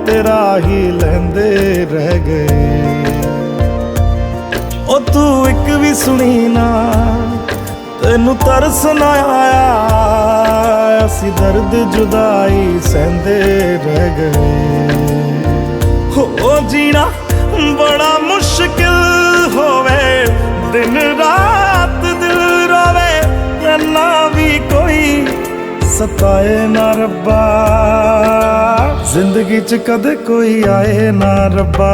तेरा ही लेंदे रह गए। ओ तू एक भी सुनी ना, तेनू तरस ना आया, असी दर्द जुदाई सहंदे रह गए। हो जीना बड़ा मुश्किल होवे, दिन रात दिल रोवे, ना भी कोई सताए ना रब्बा, जिंदगी च कदे कोई आए ना रब्बा।